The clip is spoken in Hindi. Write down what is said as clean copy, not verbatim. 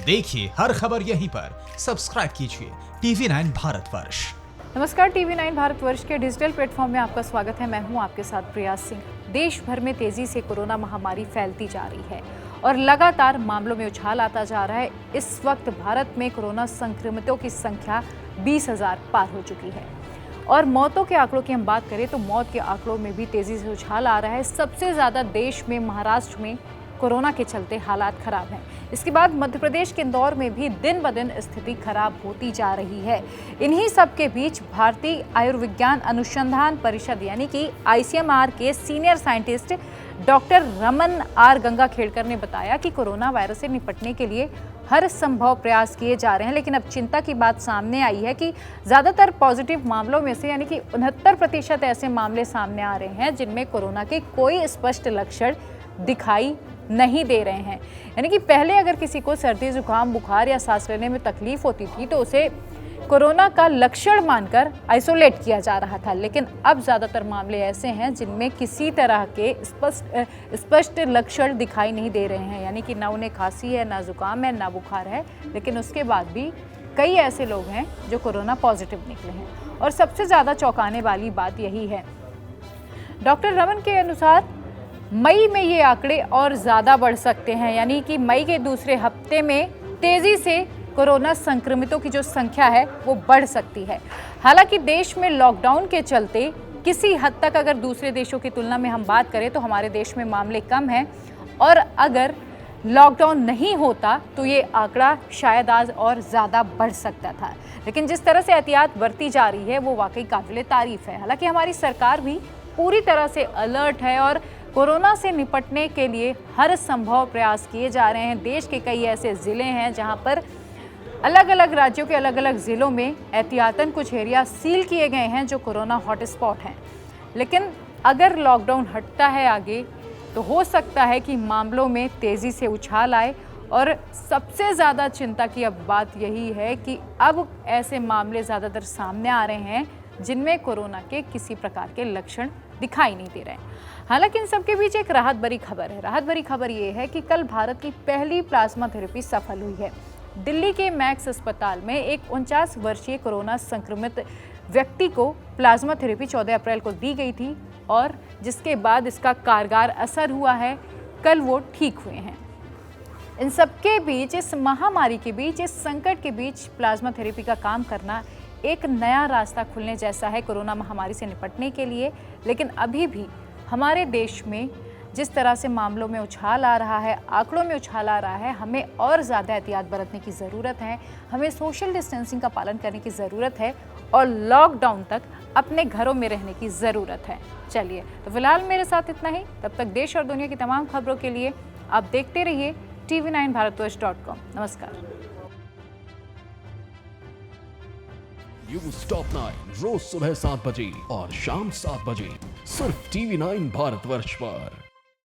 देखिए हर खबर यहीं पर। सब्सक्राइब कीजिए TV9 भारतवर्ष। नमस्कार, TV9 भारतवर्ष के डिजिटल प्लेटफॉर्म में आपका स्वागत है। मैं हूं आपके साथ प्रिया सिंह। देश भर में तेजी से कोरोना महामारी फैलती जा रही है और लगातार मामलों में उछाल आता जा रहा है। इस वक्त भारत में कोरोना संक्रमितों की संख्या 20,000 पार हो चुकी है और मौतों के आंकड़ों की हम बात करें तो मौत के आंकड़ों में भी तेजी से उछाल आ रहा है। सबसे ज़्यादा देश में महाराष्ट्र में कोरोना के चलते हालात खराब हैं। इसके बाद मध्य प्रदेश के इंदौर में भी दिन ब दिन स्थिति खराब होती जा रही है। इन्हीं सब के बीच भारतीय आयुर्विज्ञान अनुसंधान परिषद यानी कि ICMR के senior scientist doctor Raman R Gangakhedkar ने बताया कि कोरोना वायरस से निपटने के लिए हर संभव प्रयास किए जा रहे हैं। लेकिन अब चिंता की बात सामने आई है कि ज़्यादातर पॉजिटिव मामलों में से यानी कि 69% ऐसे मामले सामने आ रहे हैं जिनमें कोरोना के कोई स्पष्ट लक्षण दिखाई नहीं दे रहे हैं। यानी कि पहले अगर किसी को सर्दी जुकाम बुखार या सांस लेने में तकलीफ होती थी तो उसे कोरोना का लक्षण मानकर आइसोलेट किया जा रहा था, लेकिन अब ज़्यादातर मामले ऐसे हैं जिनमें किसी तरह के स्पष्ट लक्षण दिखाई नहीं दे रहे हैं। यानी कि ना उन्हें खांसी है, ना जुकाम है, ना बुखार है, लेकिन उसके बाद भी कई ऐसे लोग हैं जो कोरोना पॉजिटिव निकले हैं। और सबसे ज़्यादा चौंकाने वाली बात यही है, डॉक्टर रमन के अनुसार मई में ये आंकड़े और ज़्यादा बढ़ सकते हैं। यानी कि मई के दूसरे हफ्ते में तेज़ी से कोरोना संक्रमितों की जो संख्या है वो बढ़ सकती है। हालांकि देश में लॉकडाउन के चलते किसी हद तक अगर दूसरे देशों की तुलना में हम बात करें तो हमारे देश में मामले कम हैं और अगर लॉकडाउन नहीं होता तो ये आंकड़ा शायद आज और ज़्यादा बढ़ सकता था। लेकिन जिस तरह से एहतियात बरती जा रही है वो वाकई काबिले तारीफ़ है। हालांकि हमारी सरकार भी पूरी तरह से अलर्ट है और कोरोना से निपटने के लिए हर संभव प्रयास किए जा रहे हैं। देश के कई ऐसे ज़िले हैं जहां पर अलग अलग राज्यों के अलग अलग ज़िलों में एहतियातन कुछ एरिया सील किए गए हैं जो कोरोना हॉटस्पॉट हैं। लेकिन अगर लॉकडाउन हटता है आगे तो हो सकता है कि मामलों में तेज़ी से उछाल आए और सबसे ज़्यादा चिंता की अब बात यही है कि अब ऐसे मामले ज़्यादातर सामने आ रहे हैं जिनमें कोरोना के किसी प्रकार के लक्षण दिखाई नहीं दे रहे हैं। हालांकि इन सबके बीच एक राहत भरी खबर है। राहत भरी खबर ये है कि कल भारत की पहली प्लाज्मा थेरेपी सफल हुई है। दिल्ली के मैक्स अस्पताल में एक 49 वर्षीय कोरोना संक्रमित व्यक्ति को प्लाज्मा थेरेपी 14 अप्रैल को दी गई थी और जिसके बाद इसका कारगर असर हुआ है। कल वो ठीक हुए हैं। इन सबके बीच, इस महामारी के बीच, इस संकट के बीच प्लाज्मा थेरेपी का काम करना एक नया रास्ता खुलने जैसा है कोरोना महामारी से निपटने के लिए। लेकिन अभी भी हमारे देश में जिस तरह से मामलों में उछाल आ रहा है, आंकड़ों में उछाल आ रहा है, हमें और ज़्यादा एहतियात बरतने की ज़रूरत है। हमें सोशल डिस्टेंसिंग का पालन करने की ज़रूरत है और लॉकडाउन तक अपने घरों में रहने की ज़रूरत है। चलिए, तो फिलहाल मेरे साथ इतना ही। तब तक देश और दुनिया की तमाम खबरों के लिए आप देखते रहिए TV9भारतवर्ष.com। नमस्कार। न्यूज़ टॉप 9 रोज सुबह 7 बजे और शाम 7 बजे सिर्फ TV9 भारतवर्ष पर।